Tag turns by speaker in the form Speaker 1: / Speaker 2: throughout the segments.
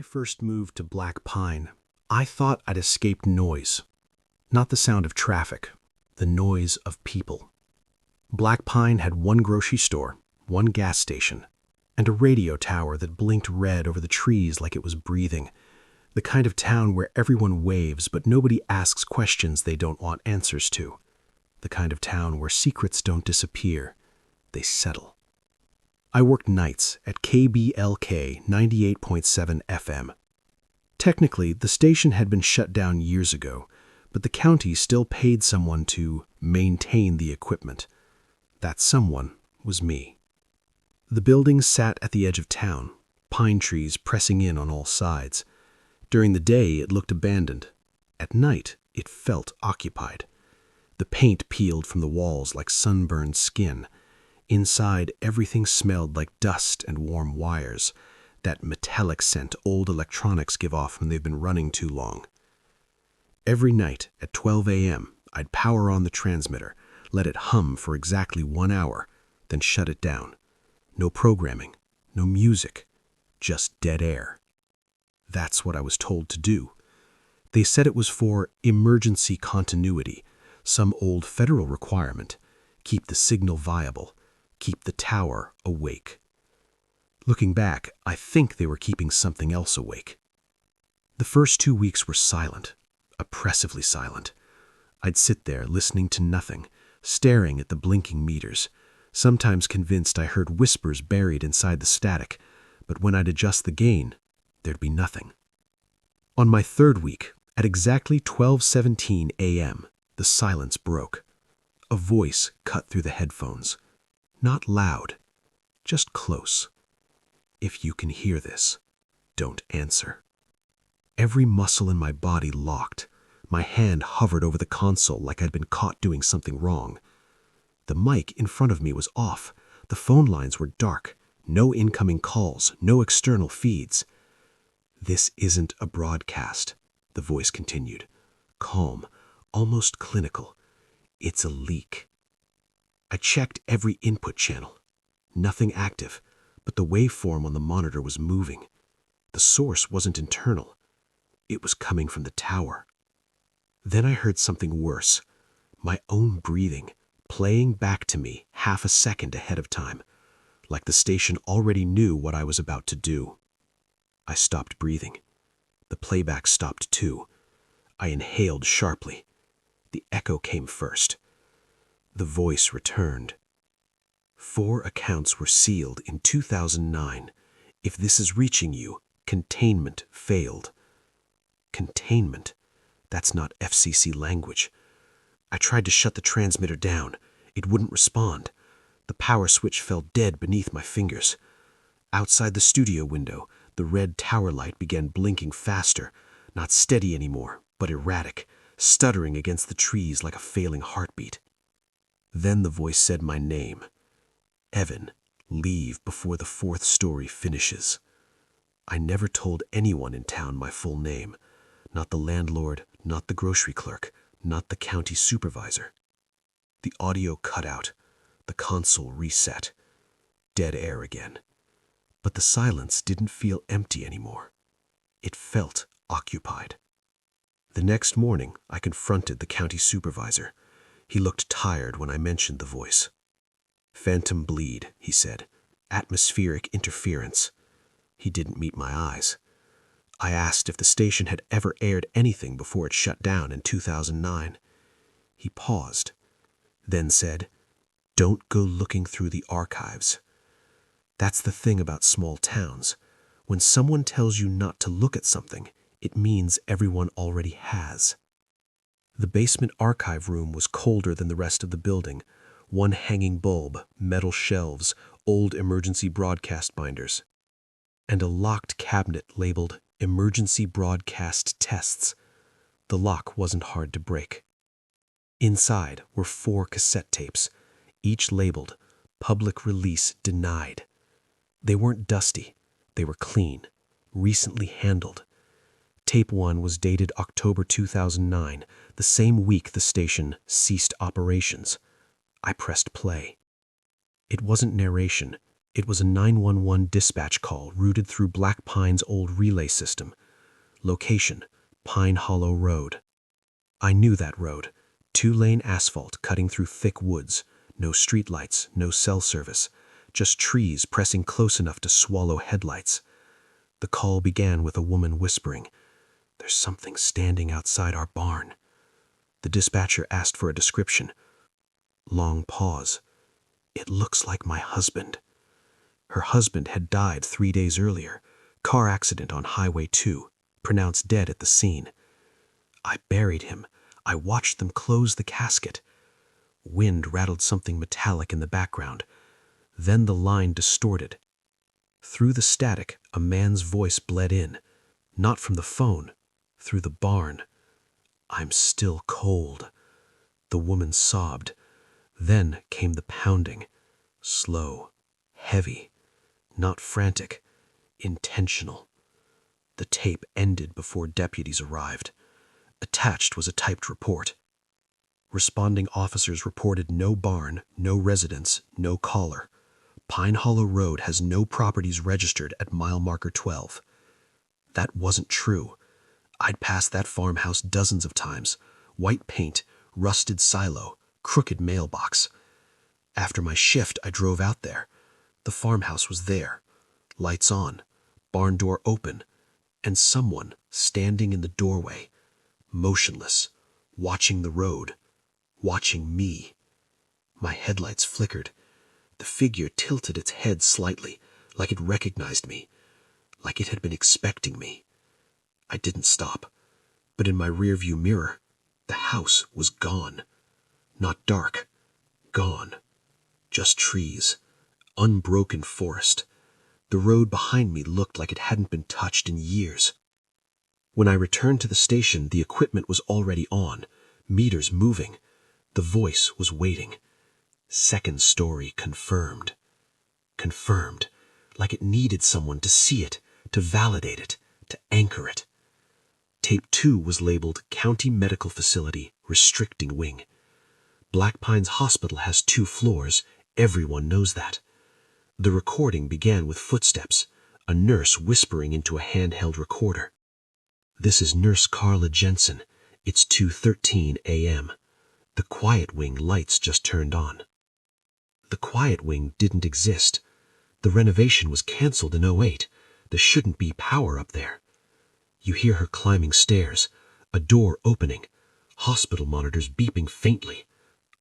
Speaker 1: first moved to Black Pine, I thought I'd escaped noise. Not the sound of traffic, the noise of people. Black Pine had one grocery store, one gas station, and a radio tower that blinked red over the trees like it was breathing. The kind of town where everyone waves but nobody asks questions they don't want answers to. The kind of town where secrets don't disappear, they settle. I worked nights at KBLK 98.7 FM. Technically, the station had been shut down years ago, but the county still paid someone to maintain the equipment. That someone was me. The building sat at the edge of town, pine trees pressing in on all sides. During the day, it looked abandoned. At night, it felt occupied. The paint peeled from the walls like sunburned skin. Inside, everything smelled like dust and warm wires, that metallic scent old electronics give off when they've been running too long. Every night at 12 a.m., I'd power on the transmitter, let it hum for exactly 1 hour, then shut it down. No programming, no music, just dead air. That's what I was told to do. They said it was for emergency continuity, some old federal requirement. Keep the signal viable, keep the tower awake. Looking back, I think they were keeping something else awake. The first 2 weeks were silent, oppressively silent. I'd sit there listening to nothing, staring at the blinking meters, sometimes convinced I heard whispers buried inside the static, but when I'd adjust the gain, there'd be nothing. On my third week, at exactly 12:17 a.m., the silence broke. A voice cut through the headphones. Not loud, just close. If you can hear this, don't answer. Every muscle in my body locked. My hand hovered over the console like I'd been caught doing something wrong. The mic in front of me was off. The phone lines were dark. No incoming calls, no external feeds. This isn't a broadcast, the voice continued. Calm, almost clinical. It's a leak. I checked every input channel. Nothing active, but the waveform on the monitor was moving. The source wasn't internal. It was coming from the tower. Then I heard something worse. My own breathing, playing back to me half a second ahead of time, like the station already knew what I was about to do. I stopped breathing. The playback stopped too. I inhaled sharply. The echo came first. The voice returned. 4 accounts were sealed in 2009. If this is reaching you, containment failed. Containment? That's not FCC language. I tried to shut the transmitter down. It wouldn't respond. The power switch fell dead beneath my fingers. Outside the studio window, the red tower light began blinking faster, not steady anymore, but erratic, stuttering against the trees like a failing heartbeat. Then the voice said my name. Evan, leave before the 4th story finishes. I never told anyone in town my full name. Not the landlord, not the grocery clerk, not the county supervisor. The audio cut out. The console reset. Dead air again. But the silence didn't feel empty anymore. It felt occupied. The next morning, I confronted the county supervisor. He looked tired when I mentioned the voice. Phantom bleed, he said. Atmospheric interference. He didn't meet my eyes. I asked if the station had ever aired anything before it shut down in 2009. He paused, then said, "Don't go looking through the archives." That's the thing about small towns. When someone tells you not to look at something, it means everyone already has. The basement archive room was colder than the rest of the building. One hanging bulb, metal shelves, old emergency broadcast binders, and a locked cabinet labeled Emergency Broadcast Tests. The lock wasn't hard to break. Inside were 4 cassette tapes, each labeled Public Release Denied. They weren't dusty. They were clean, recently handled. Tape 1 was dated October 2009, the same week the station ceased operations. I pressed play. It wasn't narration, It was a 911 dispatch call routed through Black Pine's old relay system. Location, Pine Hollow Road. I knew that road. 2-lane asphalt cutting through thick woods. No streetlights, no cell service. Just trees pressing close enough to swallow headlights. The call began with a woman whispering, "There's something standing outside our barn." The dispatcher asked for a description. Long pause. "It looks like my husband." Her husband had died 3 days earlier. Car accident on Highway 2, pronounced dead at the scene. "I buried him. I watched them close the casket." Wind rattled something metallic in the background. Then the line distorted. Through the static, a man's voice bled in. Not from the phone, through the barn. "I'm still cold." The woman sobbed. Then came the pounding. Slow, heavy, not frantic, intentional. The tape ended before deputies arrived. Attached was a typed report. Responding officers reported no barn, no residence, no caller. Pine Hollow Road has no properties registered at mile marker 12. That wasn't true. I'd passed that farmhouse dozens of times. White paint, rusted silo, crooked mailbox. After my shift, I drove out there. The farmhouse was there. Lights on, barn door open, and someone standing in the doorway, motionless, watching the road, watching me. My headlights flickered. The figure tilted its head slightly, like it recognized me, like it had been expecting me. I didn't stop, but in my rearview mirror, the house was gone. Not dark, gone. Just trees, unbroken forest. The road behind me looked like it hadn't been touched in years. When I returned to the station, the equipment was already on, meters moving. The voice was waiting. Second story confirmed. Confirmed, like it needed someone to see it, to validate it, to anchor it. Tape 2 was labeled County Medical Facility, Restricting Wing. Black Pines Hospital has 2 floors. Everyone knows that. The recording began with footsteps, a nurse whispering into a handheld recorder. "This is Nurse Carla Jensen. It's 2:13 a.m. The quiet wing lights just turned on." The quiet wing didn't exist. The renovation was canceled in '08. There shouldn't be power up there. You hear her climbing stairs, a door opening, hospital monitors beeping faintly.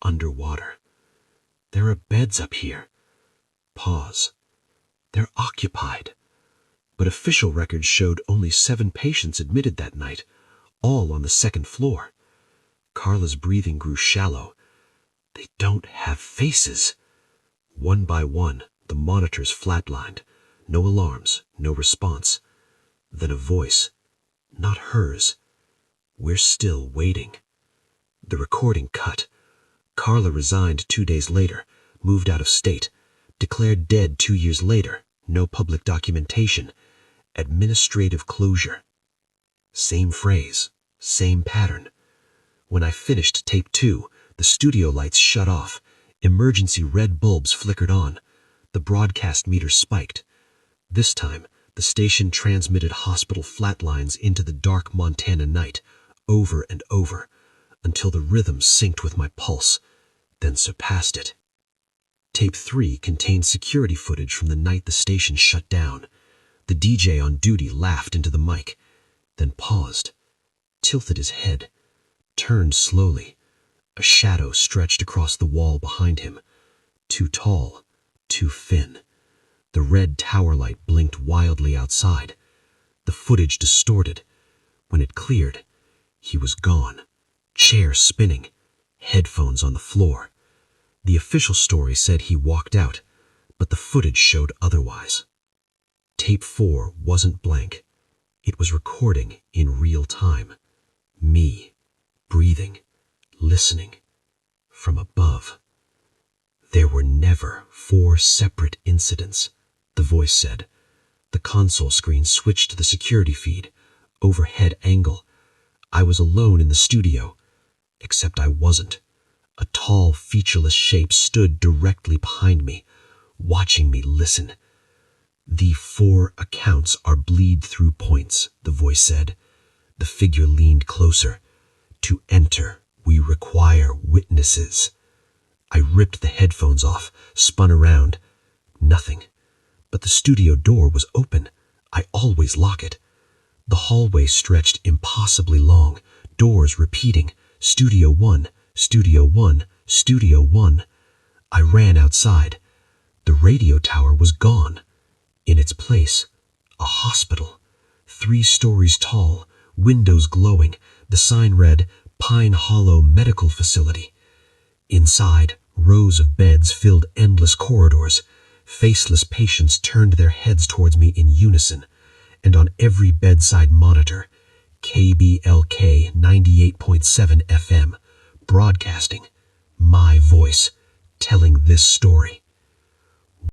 Speaker 1: Underwater. "There are beds up here." Pause. "They're occupied." But official records showed only 7 patients admitted that night, all on the 2nd floor. Carla's breathing grew shallow. "They don't have faces." One by one, the monitors flatlined. No alarms, no response. Then a voice. Not hers. "We're still waiting." The recording cut. Carla resigned 2 days later, moved out of state, declared dead 2 years later, no public documentation. Administrative closure. Same phrase, same pattern. When I finished tape 2, the studio lights shut off. Emergency red bulbs flickered on. The broadcast meter spiked. This time, the station transmitted hospital flatlines into the dark Montana night, over and over, until the rhythm synced with my pulse, then surpassed it. Tape 3 contained security footage from the night the station shut down. The DJ on duty laughed into the mic, then paused, tilted his head, turned slowly. A shadow stretched across the wall behind him. Too tall, too thin. The red tower light blinked wildly outside. The footage distorted. When it cleared, he was gone. Chair spinning, headphones on the floor. The official story said he walked out, but the footage showed otherwise. Tape 4 wasn't blank. It was recording in real time. Me, breathing, listening, from above. "There were never 4 separate incidents," the voice said. The console screen switched to the security feed, overhead angle. I was alone in the studio, except I wasn't. A tall, featureless shape stood directly behind me, watching me listen. "The 4 accounts are bleed-through points," the voice said. The figure leaned closer. "To enter, we require witnesses." I ripped the headphones off, spun around. Nothing. But the studio door was open. I always lock it. The hallway stretched impossibly long, doors repeating, Studio 1, Studio 1, Studio 1. I ran outside. The radio tower was gone. In its place, a hospital. 3 stories tall, windows glowing. The sign read, Pine Hollow Medical Facility. Inside, rows of beds filled endless corridors. Faceless patients turned their heads towards me in unison, and on every bedside monitor, KBLK 98.7 FM, broadcasting, my voice, telling this story.